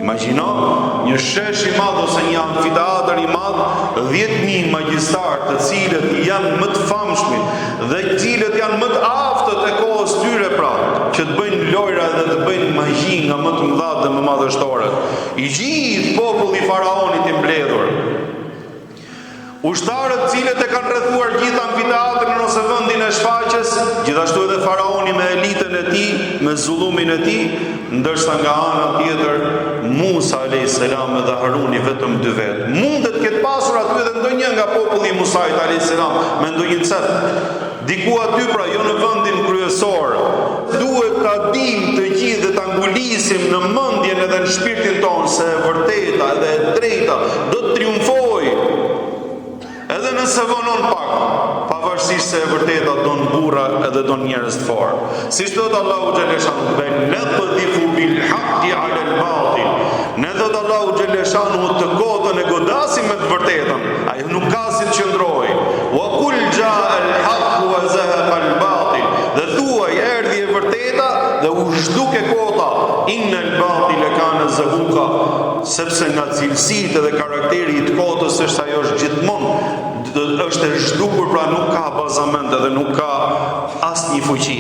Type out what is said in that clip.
Imagjino një shesh i madh ose një amfiteatër i madh, 10.000 magjistar, të cilët janë më të famshëm dhe të cilët janë më të aftët e kohës tyre, pra, që të bëjnë lojra dhe të bëjnë magji nga më të mëdha dhe më madhështorët. I gjithë populli faraonit i mbledhur. Ushtarët cilët e kanë rrethuar gjithë amfiteatrin ose vendin e shfaqjes, gjithashtu edhe faraoni me elitën e tij, me zullumin e tij, ndërsa nga ana tjetër Musa a.s. dhe Haruni vetëm 2 vetë. Mundet këtë pasur aty edhe ndonjë nga populli i Musait a.s. me ndonjë cep. Diku aty, pra, jo në vendin kryesor. Duhet ta dim të gjithë dhe ta ngulisim në mendjen edhe në shpirtin tonë se e vërteta edhe e drejta do të triumfojë. Edhe nëse vonon pak, pavarësisht se e vërteta don burra edhe don njerëz të fortë. Siç thot Allahu xhaleshanu, "Naqdhifu bil haqqi 'ala al batil." Ne thot Allahu xhaleshanu të kotën e godasim me të vërtetën. Ai nuk ka si të qëndrojë. Wa qul jaa al haqq wa zahaqa al batil. Dhe thuaj erdhi e vërteta dhe u zhduke kota. Inna al batila kana zahuqa. Sepse nga cilësitë dhe karakteri i të kotës është ajo është gjithmonë është e zhdukur, pra nuk ka bazament edhe nuk ka asnjë fuqi.